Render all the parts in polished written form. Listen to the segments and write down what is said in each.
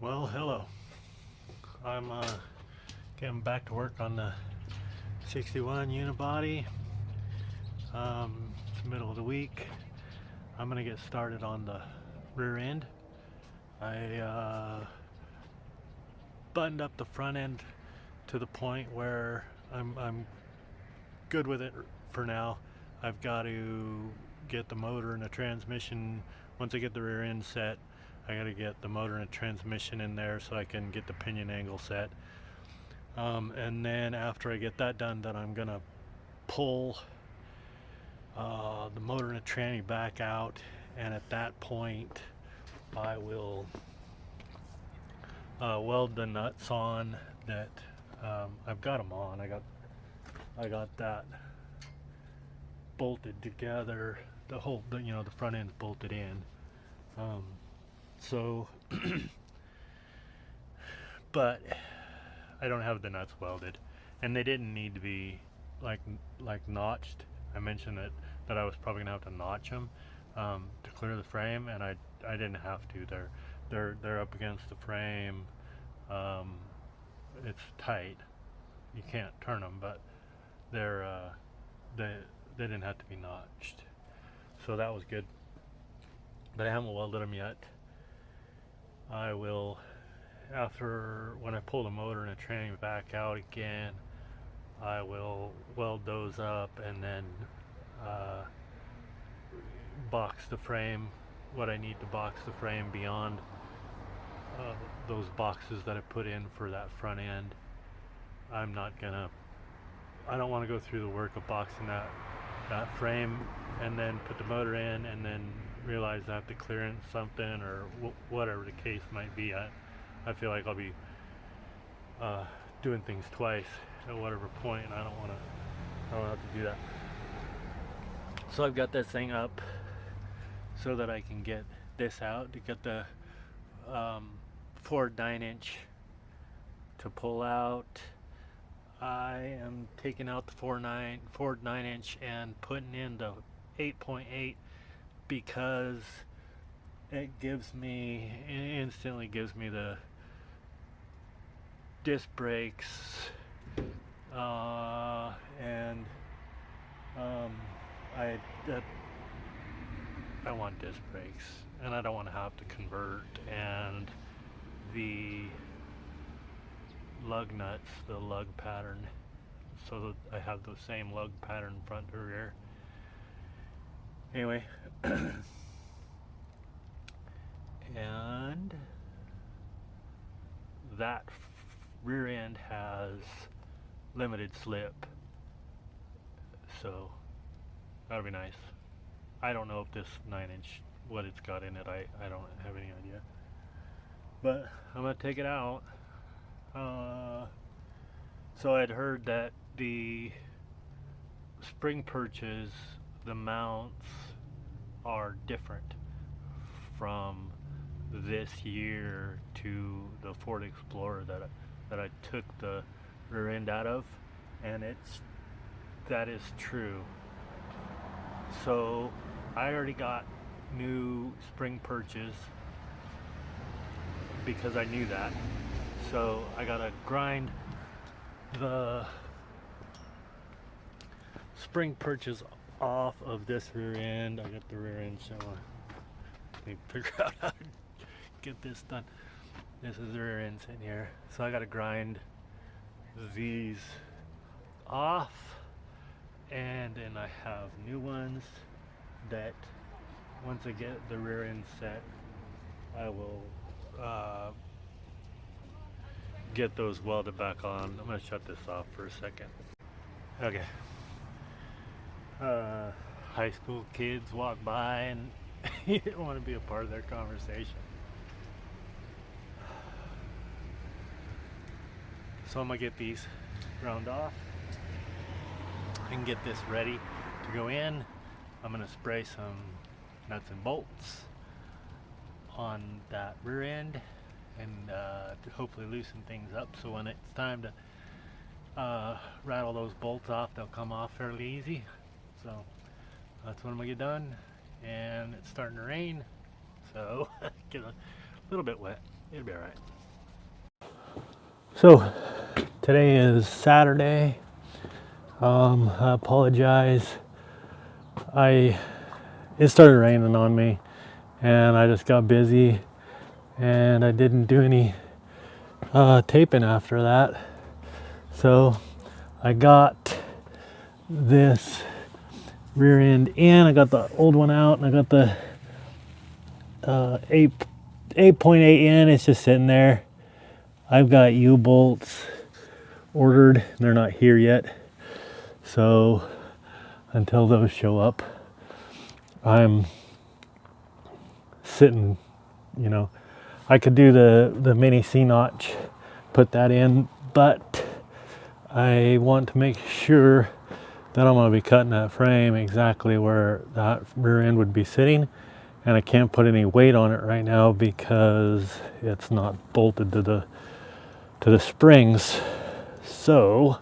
Well, hello. I'm getting back to work on the 61 unibody. It's the middle of the week. I'm gonna get started on the rear end. I buttoned up the front end to the point where I'm good with it for now. I've got to get the motor and the transmission. Once I get the rear end set, I got to get the motor and the transmission in there so I can get the pinion angle set. And then after I get that done, then I'm gonna pull the motor and the tranny back out, and at that point I will weld the nuts on that. I've got them on. I got that bolted together. The whole, the front end's bolted in. So, but I don't have the nuts welded, and they didn't need to be like notched. I mentioned that I was probably gonna have to notch them to clear the frame, and I didn't have to. They're up against the frame. It's tight. You can't turn them, but they didn't have to be notched, so that was good. But I haven't welded them yet. I will, after when I pull the motor and the tranny back out again, I will weld those up and then box the frame, what I need to box the frame beyond those boxes that I put in for that front end. I don't want to go through the work of boxing that frame and then put the motor in and then realize I have to clearance something or whatever the case might be. I feel like I'll be doing things twice at whatever point, and I don't have to do that. So I've got this thing up so that I can get this out, to get the Ford 9-inch to pull out. I am taking out the Ford 9-inch and putting in the 8.8 because it instantly gives me the disc brakes, and I want disc brakes, and I don't want to have to convert, and the lug nuts, the lug pattern, so that I have the same lug pattern front to rear. Anyway, and that rear end has limited slip, so that'll be nice. I don't know if this 9-inch, what it's got in it, I don't have any idea, but I'm gonna take it out. So I'd heard that the spring perches, the mounts are different from this year to the Ford Explorer that I took the rear end out of, and that is true. So I already got new spring perches because I knew that. So I gotta grind the spring perches off of this rear end. I got the rear end, so I need to figure out how to get this done. This is the rear end sitting here, so I gotta grind these off, and then I have new ones that once I get the rear end set, I will get those welded back on. I'm gonna shut this off for a second. Okay. High school kids walk by and you don't want to be a part of their conversation. So I'm gonna get these ground off and get this ready to go in. I'm gonna spray some nuts and bolts on that rear end and to hopefully loosen things up, so when it's time to rattle those bolts off, they'll come off fairly easy. So that's what I'm gonna get done, and it's starting to rain, so get a little bit wet. It'll be all right. So today is Saturday. I apologize. It started raining on me, and I just got busy, and I didn't do any taping after that. So I got this rear end in. I got the old one out, and I got the 8.8 in. It's just sitting there. I've got U-bolts ordered. They're not here yet. So until those show up, I'm sitting, you know, I could do the mini C-notch, put that in, but I want to make sure that I'm going to be cutting that frame exactly where that rear end would be sitting, and I can't put any weight on it right now because it's not bolted to the springs. So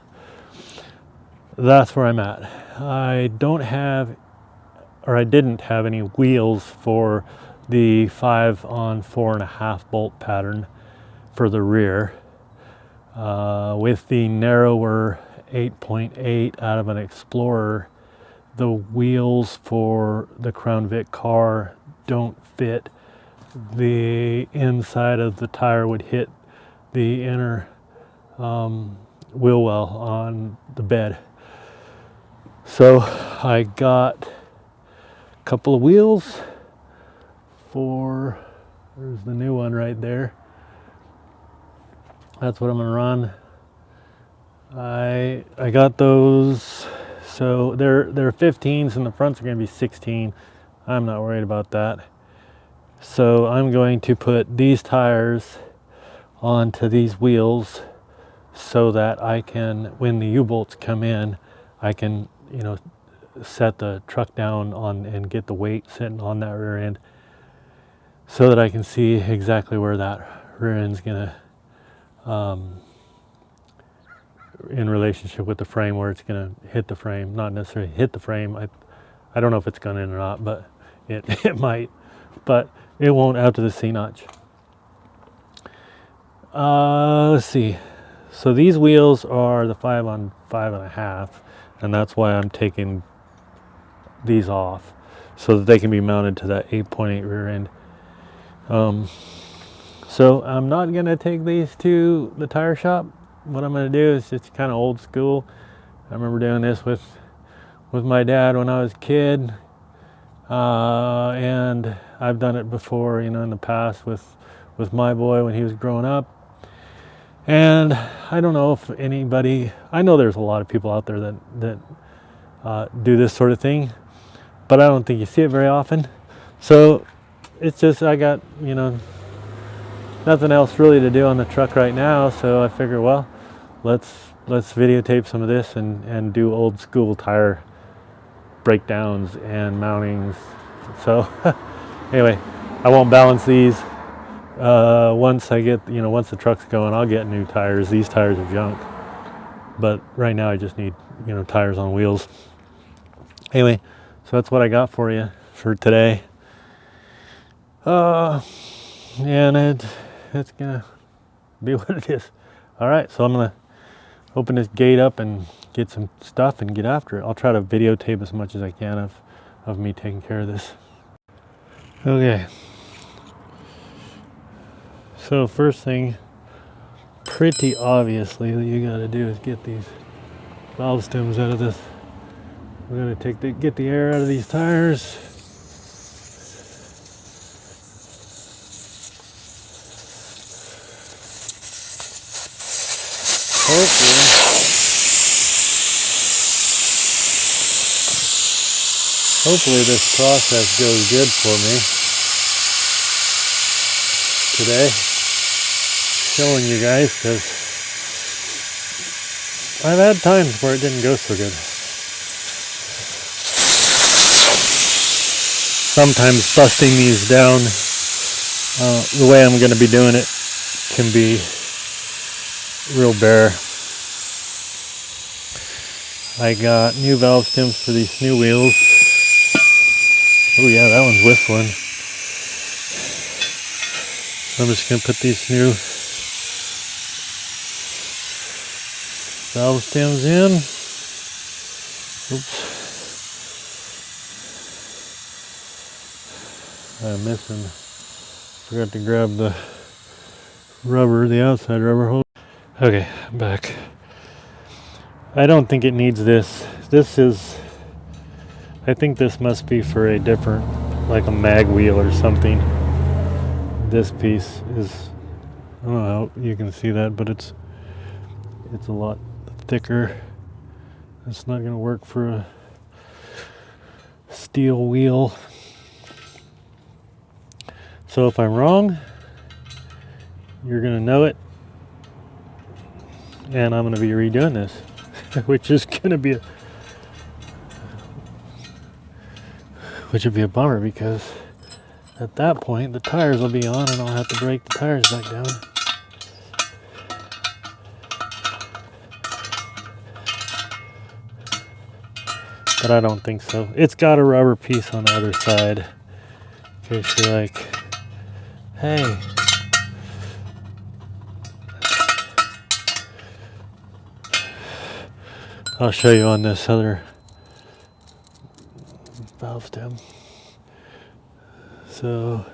that's where I'm at. I didn't have any wheels for the 5 on 4.5 bolt pattern for the rear. With the narrower 8.8 out of an Explorer, the wheels for the Crown Vic car don't fit. The inside of the tire would hit the inner wheel well on the bed. So I got a couple of wheels there's the new one right there. That's what I'm gonna run. I got those, so they're 15s and the fronts are gonna be 16. I'm not worried about that. So I'm going to put these tires onto these wheels so that I can, when the U-bolts come in, I can, you know, set the truck down on and get the weight sitting on that rear end so that I can see exactly where that rear end's gonna in relationship with the frame, where it's gonna hit the frame. Not necessarily hit the frame. I don't know if it's gonna in or not, but it might, but it won't out to the C-notch. Let's see. So these wheels are the 5 on 5.5, and that's why I'm taking these off so that they can be mounted to that 8.8 rear end. So I'm not gonna take these to the tire shop. What I'm gonna do is just kind of old school. I remember doing this with my dad when I was a kid, and I've done it before, you know, in the past with my boy when he was growing up. And I don't know if anybody, I know there's a lot of people out there that do this sort of thing, but I don't think you see it very often. So it's just, I got, you know, nothing else really to do on the truck right now, so I figure, well, let's videotape some of this and do old school tire breakdowns and mountings. So anyway, I won't balance these. Once the truck's going, I'll get new tires. These tires are junk, but right now I just need, you know, tires on wheels. Anyway, so that's what I got for you for today. And it's gonna be what it is. All right, so I'm gonna open this gate up and get some stuff and get after it. I'll try to videotape as much as I can of me taking care of this. Okay. So first thing, pretty obviously, that you got to do is get these valve stems out of this. We're going to get the air out of these tires. Hopefully this process goes good for me today, showing you guys, because I've had times where it didn't go so good. Sometimes busting these down the way I'm going to be doing it can be real bare. I got new valve stems for these new wheels. Oh yeah, that one's whistling. I'm just going to put these new valve stems in. Oops. I'm missing. Forgot to grab the rubber, the outside rubber hose. Okay, I'm back. I don't think it needs this. This is, I think this must be for a different, like a mag wheel or something. This piece is, I don't know how you can see that, but it's a lot thicker. It's not going to work for a steel wheel. So if I'm wrong, you're going to know it, and I'm going to be redoing this, which is going to be a bummer, because at that point the tires will be on and I'll have to break the tires back down. But I don't think so. It's got a rubber piece on the other side, in case you're like, hey, I'll show you on this other valve stem. So,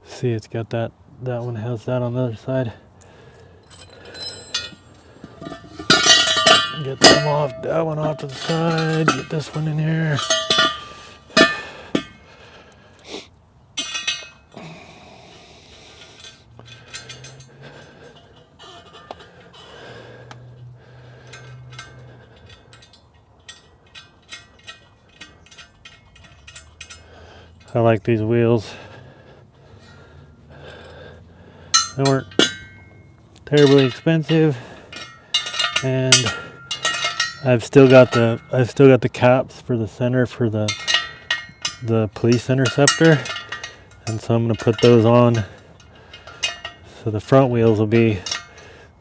see, it's got that one has that on the other side. Get them off, that one off to the side, get this one in here. I like these wheels. They weren't terribly expensive, and I've still got the caps for the center for the police interceptor, and so I'm going to put those on. So the front wheels they'll be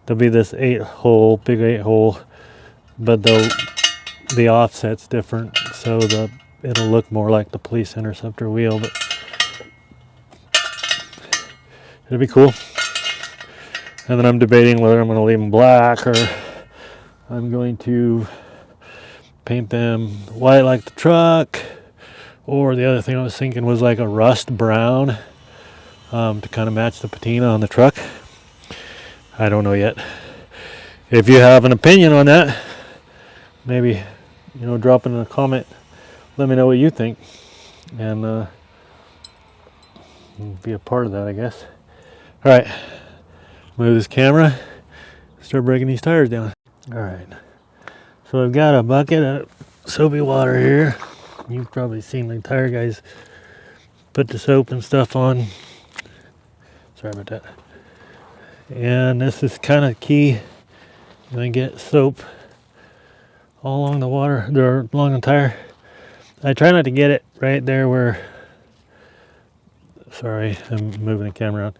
this 8-hole, big 8-hole, but the offset's different, so it'll look more like the police interceptor wheel, but it'll be cool. And then I'm debating whether I'm going to leave them black or I'm going to paint them white like the truck, or the other thing I was thinking was like a rust brown to kind of match the patina on the truck. I don't know yet. If you have an opinion on that, maybe drop it in a comment. Let me know what you think, and be a part of that, I guess. All right, move this camera, start breaking these tires down. All right, so I've got a bucket of soapy water here. You've probably seen the tire guys put the soap and stuff on. Sorry about that. And this is kind of key. You're gonna get soap all along the water, or along the tire. I try not to get it right there where, sorry, I'm moving the camera around.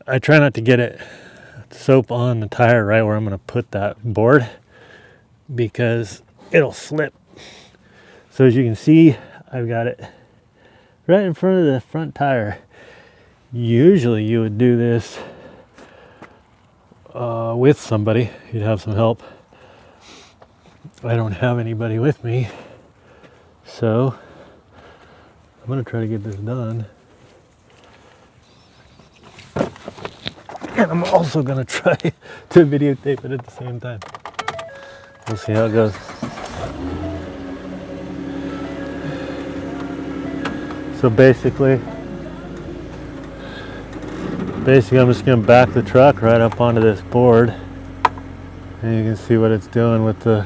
I try not to get it soap on the tire right where I'm going to put that board, because it'll slip. So as you can see, I've got it right in front of the front tire. Usually you would do this with somebody. You'd have some help. I don't have anybody with me. So I'm going to try to get this done. And I'm also going to try to videotape it at the same time. We'll see how it goes. So basically I'm just going to back the truck right up onto this board. And you can see what it's doing with you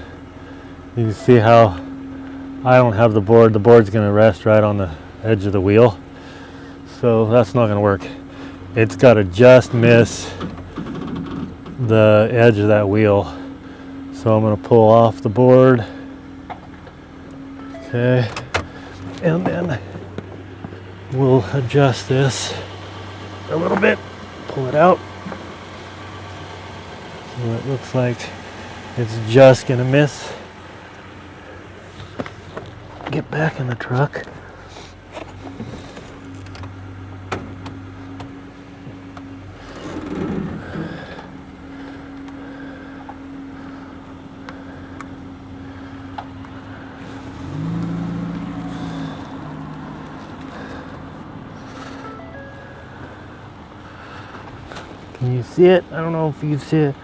can see how I don't have the board. The board's going to rest right on the edge of the wheel. So that's not going to work. It's got to just miss the edge of that wheel. So I'm going to pull off the board. Okay. And then we'll adjust this a little bit. Pull it out. So it looks like it's just going to miss. Get back in the truck. Can you see it? I don't know if you see it.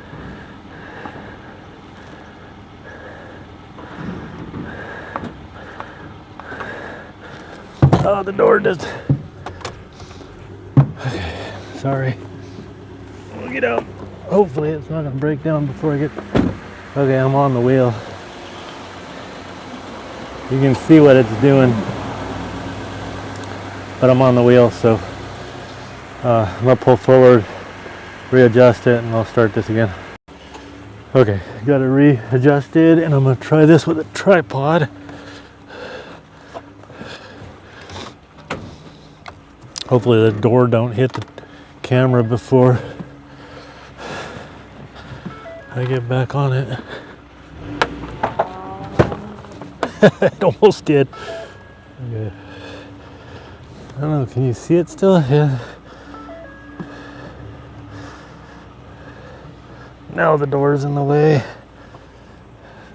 Oh, the door does. Okay, sorry. We'll get out. Hopefully it's not gonna break down before I get. Okay, I'm on the wheel. You can see what it's doing, but I'm on the wheel, so I'm gonna pull forward, readjust it, and I'll start this again. Okay, got it readjusted, and I'm gonna try this with a tripod. Hopefully the door don't hit the camera before I get back on it. It almost did. Okay. I don't know, can you see it still? Yeah. Now the door's in the way.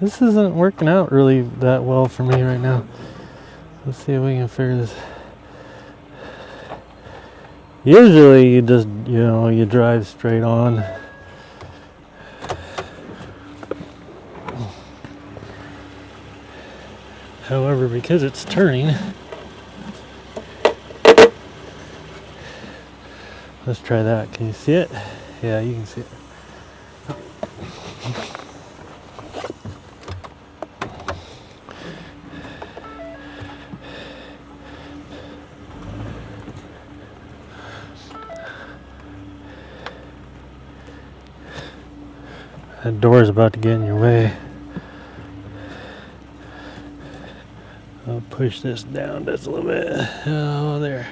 This isn't working out really that well for me right now. Let's see if we can figure this. Usually you just, you drive straight on. However, because it's turning, let's try that. Can you see it? Yeah, you can see it. That door is about to get in your way. I'll push this down just a little bit. Oh, there.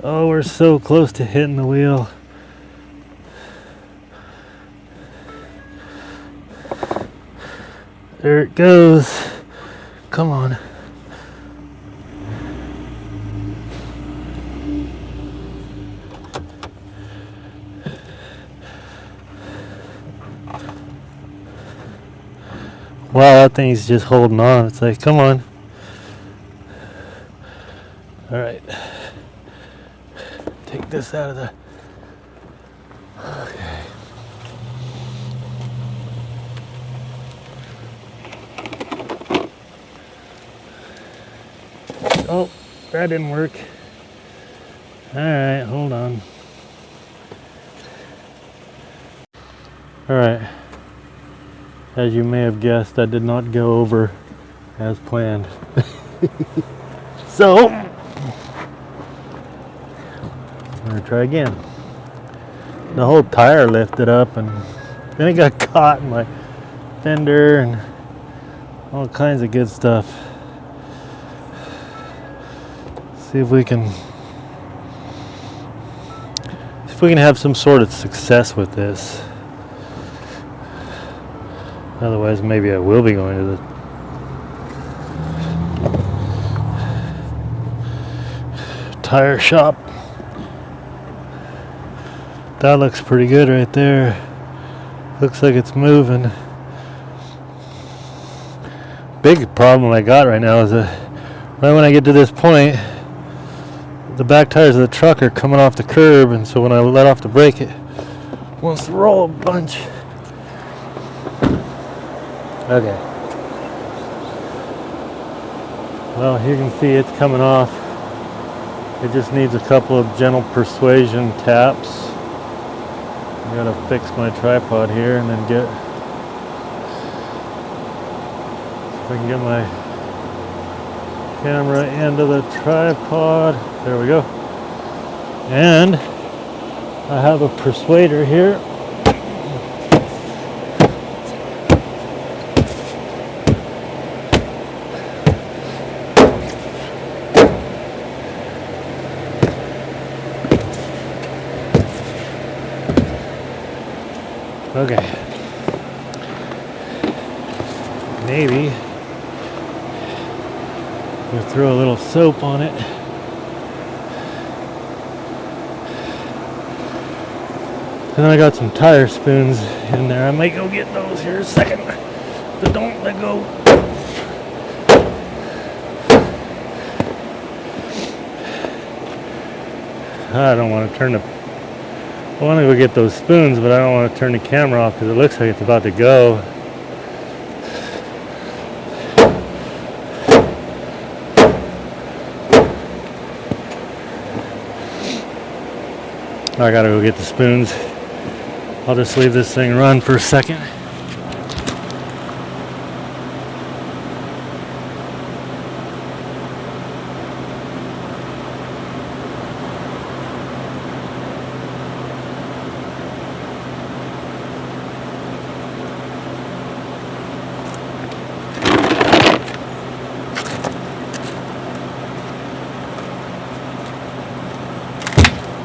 Oh, we're so close to hitting the wheel. There it goes. Come on. Wow, that thing's just holding on. It's like, come on. All right. Take this out of the... Okay. Oh, that didn't work. All right, hold on. All right. As you may have guessed, that did not go over as planned. So, I'm gonna try again. The whole tire lifted up, and then it got caught in my fender and all kinds of good stuff. See if we can have some sort of success with this. Otherwise, maybe I will be going to the tire shop. That looks pretty good right there. Looks like it's moving. Big problem I got right now is that right when I get to this point, the back tires of the truck are coming off the curb, and so when I let off the brake, it wants to roll a bunch. Okay. Well, you can see it's coming off. It just needs a couple of gentle persuasion taps. I gotta fix my tripod here and then get, if I can get my camera into the tripod. There we go. And I have a persuader here. Okay, maybe we'll throw a little soap on it. And then I got some tire spoons in there. I might go get those here in a second, but don't let go. I don't want to turn the, I want to go get those spoons, but I don't want to turn the camera off because it looks like it's about to go. I gotta go get the spoons. I'll just leave this thing run for a second.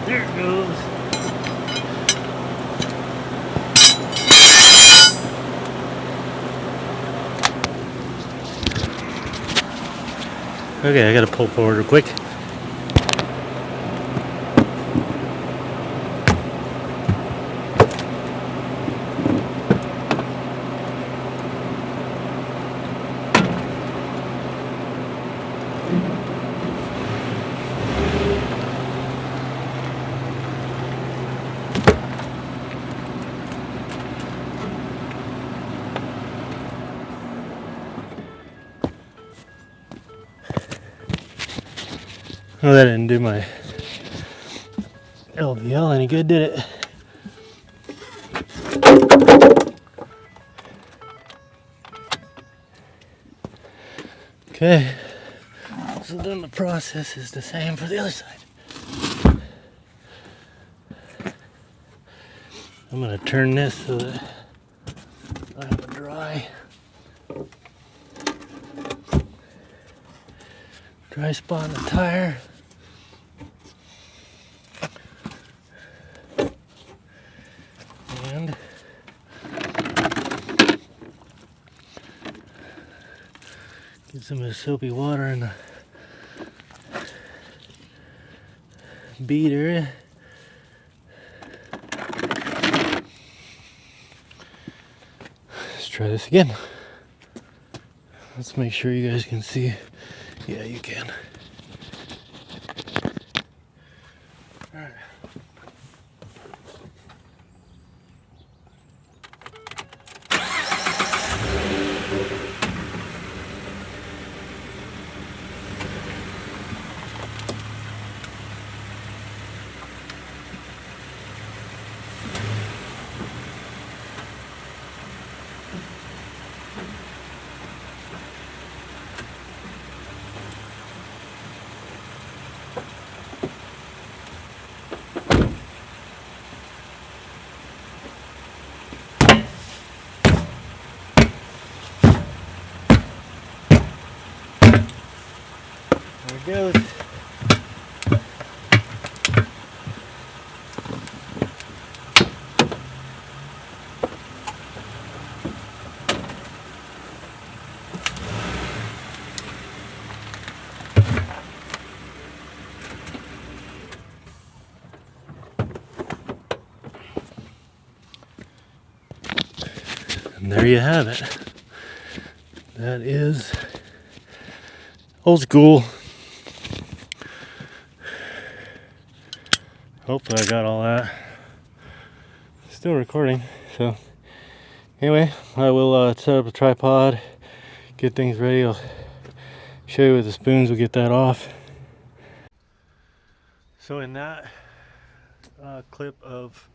There it goes. Okay, I gotta pull forward real quick. Oh, that didn't do my LVL any good, did it? Okay, so then the process is the same for the other side. I'm gonna turn this so that I have a dry spot in the tire. And get some of the soapy water in the bead area. Let's try this again. Let's make sure you guys can see. Yeah, you can. All right. There it goes. And there you have it. That is old school. Hopefully I got all that. Still recording, so anyway, I will set up a tripod, get things ready. I'll show you with the spoons, we'll get that off. So in that clip of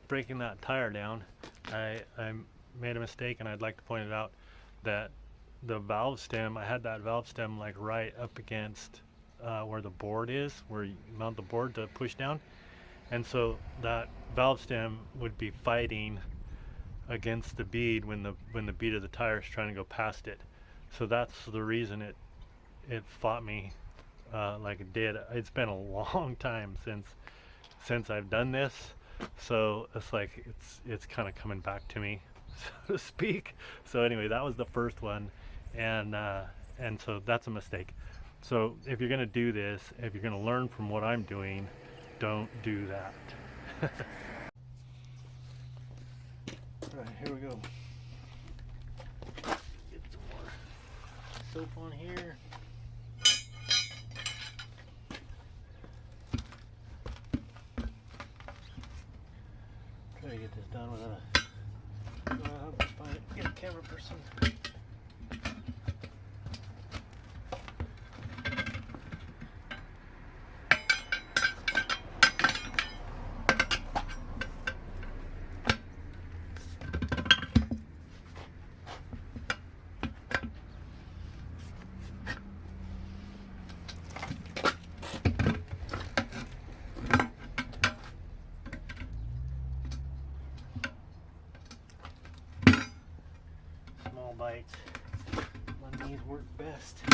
breaking that tire down, I made a mistake, and I'd like to point it out that the valve stem, I had that valve stem like right up against where the board is, where you mount the board to push down. And so that valve stem would be fighting against the bead when the bead of the tire is trying to go past it. So that's the reason it fought me like it did. It's been a long time since I've done this, so it's like it's kind of coming back to me, so to speak. So anyway, that was the first one, and so that's a mistake. So if you're gonna do this, if you're gonna learn from what I'm doing, don't do that. Alright, here we go. Get some more soap on here. this done without get a camera person. Small bites. My knees work best. I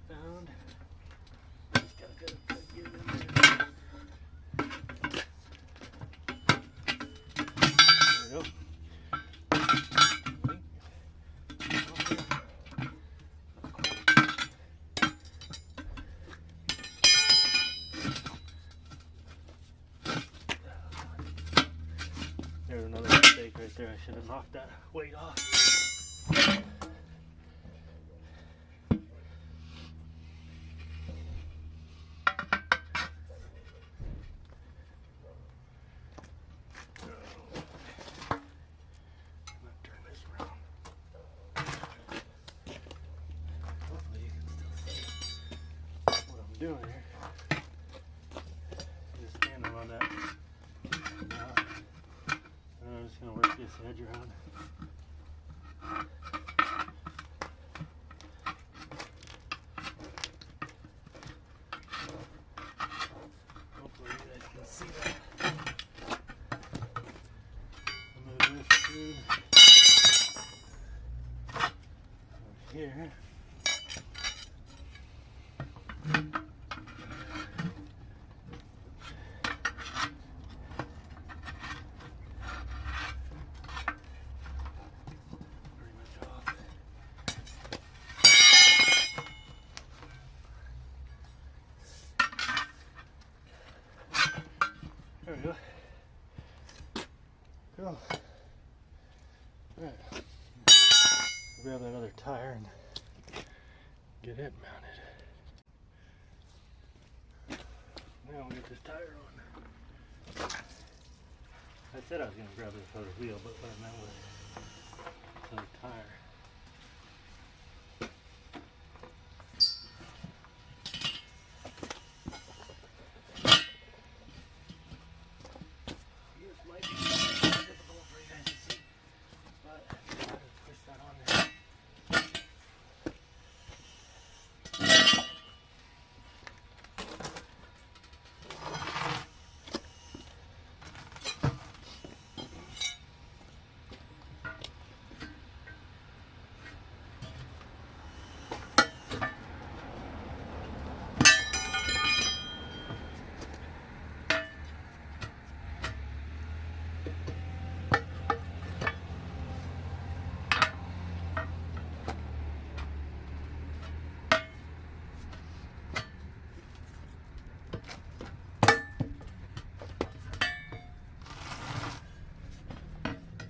found. Just gotta get it in there. There we go. There's another mistake right there. I should have knocked that weight off. Doing here. Just standing on that. I'm just going to work this edge around. Hopefully you guys can see that. Move this through here. There we go. Cool. Alright. Grab that other tire and get it mounted. Now we'll get this tire on. I said I was going to grab this other wheel, but what I meant was this other tire.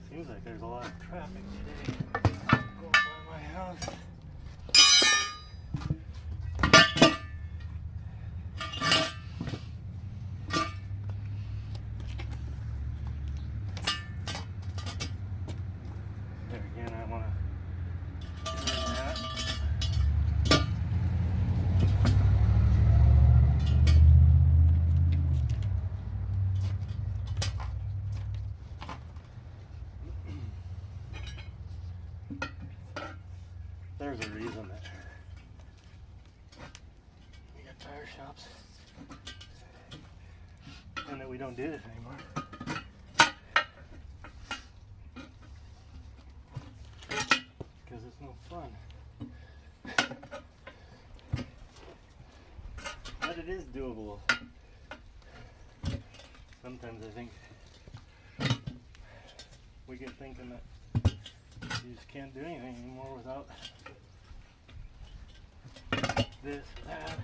Seems like there's a lot of traffic today going by my house. There again, I want to turn that. There's a reason that we got tire shops and that we don't do this anymore. Because it's no fun. But it is doable. Sometimes I think we get thinking that you just can't do anything anymore without this, that.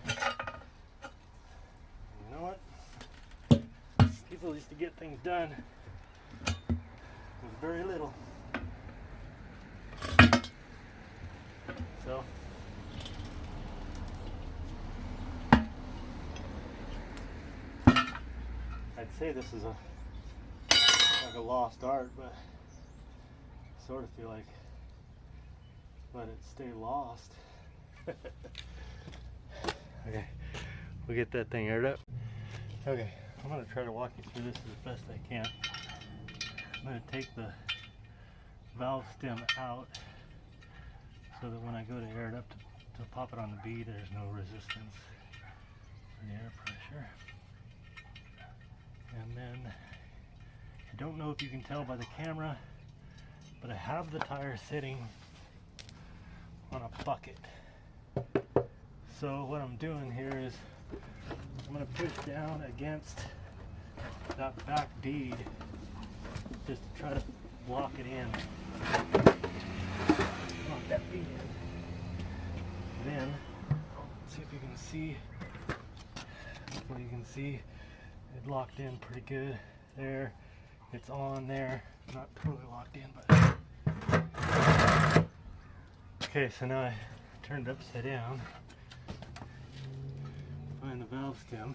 You know what? People used to get things done with very little. So I'd say this is a like a lost art, but I sort of feel like let it stay lost. Okay, we'll get that thing aired up. Okay, I'm going to try to walk you through this as best I can. I'm going to take the valve stem out so that when I go to air it up to pop it on the bead, there's no resistance for the air pressure. And then, I don't know if you can tell by the camera, but I have the tire sitting on a bucket. So what I'm doing here is I'm going to push down against that back bead just to try to block it in. Lock that bead in. Then, see if you can see. Hopefully you can see it locked in pretty good. There, it's on there. Not totally locked in, but okay. So now I turned it upside down. Find the valve stem.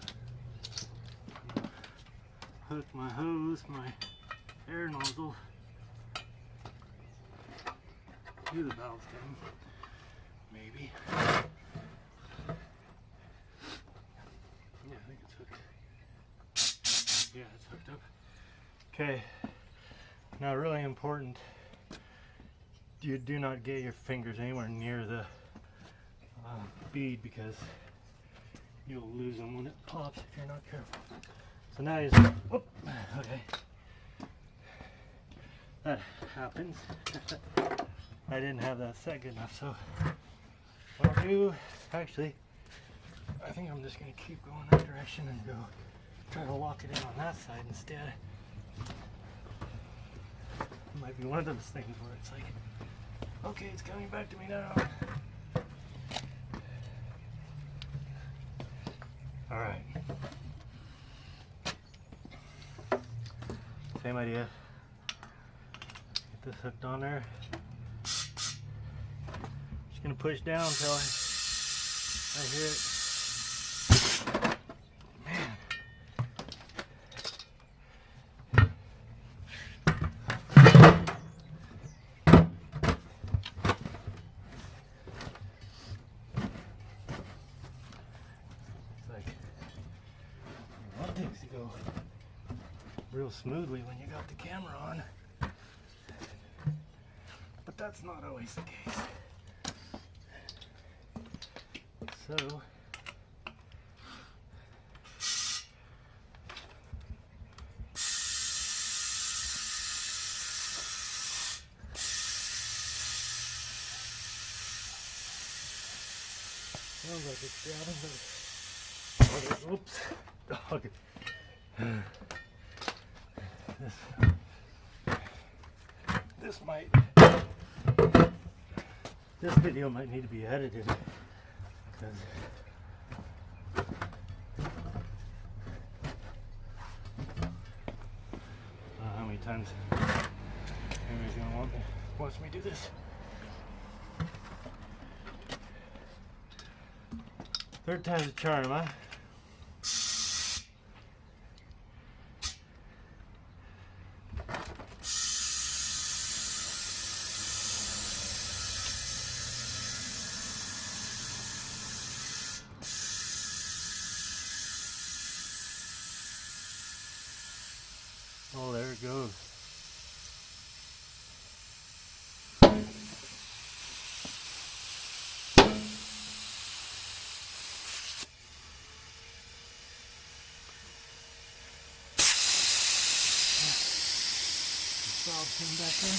Hook my hose, my air nozzle to the valve stem. Maybe. Yeah, I think it's hooked. Yeah, it's hooked up. Okay. Now, really important, you do not get your fingers anywhere near the bead because you'll lose them when it pops if you're not careful. So now you just, whoop, okay. That happens. I didn't have that set good enough, so what I'll do, actually, I think I'm just going to keep going that direction and go try to lock it in on that side instead. It might be one of those things where it's like, okay, it's coming back to me now. All right. Same idea. Get this hooked on there. Just gonna push down until I hear it. Man. It's like you want things to go real smoothly when you got the camera on, but that's not always the case. So sounds like it's grabbing, but oops. Okay. This video might need to be edited because I don't know how many times anybody's gonna watch me do this. Third time's a charm, huh? Oh, there it goes. Valve came back in.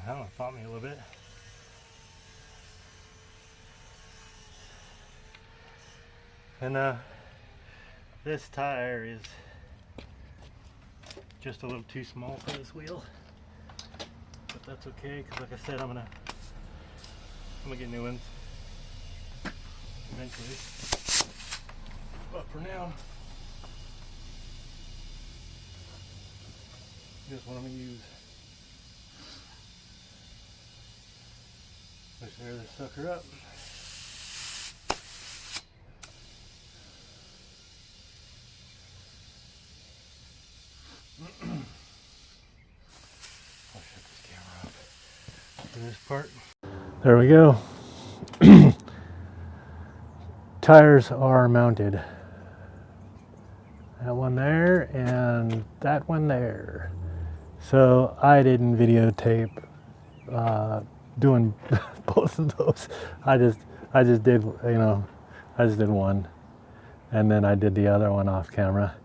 That one fought me a little bit. And this tire is just a little too small for this wheel, but that's okay because, like I said, I'm gonna get new ones eventually. But for now, Just what I'm going to use. Let's fire this sucker up. I'll shut this camera off for this part. There we go. Tires are mounted. That one there and that one there. So I didn't videotape doing both of those. I just did, you know, I just did one, and then I did the other one off camera.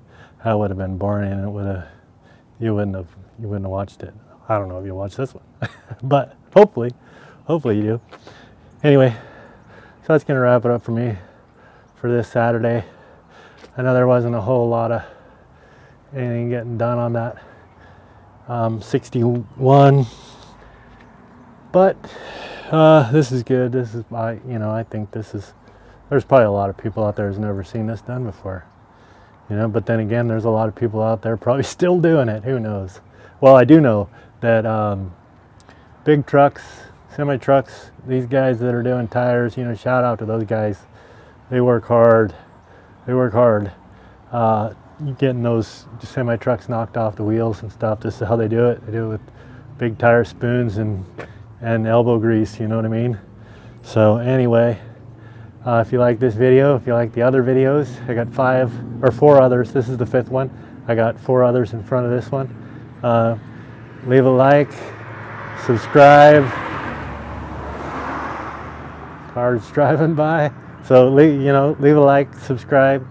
That would have been boring, and it would have, you wouldn't have watched it. I don't know if you watched this one, but hopefully you do. Anyway, so that's gonna wrap it up for me for this Saturday. I know there wasn't a whole lot of anything getting done on that 61, but this is good. This is I think this is, there's probably a lot of people out there who's never seen this done before, you know, but then again, there's a lot of people out there probably still doing it. Who knows? Well, I do know that big trucks, semi trucks, these guys that are doing tires, you know, shout out to those guys. They work hard. Getting those semi trucks knocked off the wheels and stuff. This is how they do it. They do it with big tire spoons and elbow grease, you know what I mean? So anyway, if you like this video, if you like the other videos, I got 5 or 4 others. This is the 5th one. I got 4 others in front of this one. Leave a like, subscribe. Cars driving by. So leave a like, subscribe.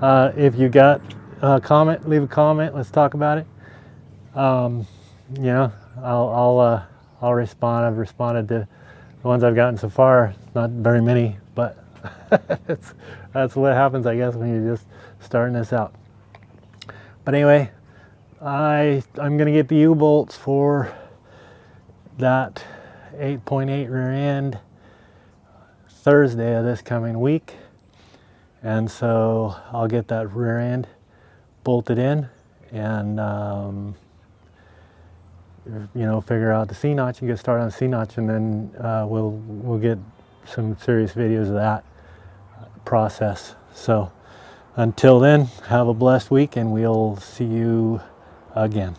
If you got a comment, leave a comment. Let's talk about it. You know, I'll respond. I've responded to the ones I've gotten so far. Not very many, but that's what happens, I guess, when you're just starting this out. But anyway, I'm gonna get the U-bolts for that 8.8 rear end Thursday of this coming week, and so I'll get that rear end bolted in and figure out the C-notch and get started on the C-notch, and then we'll get some serious videos of that process. So until then, have a blessed week, and we'll see you again.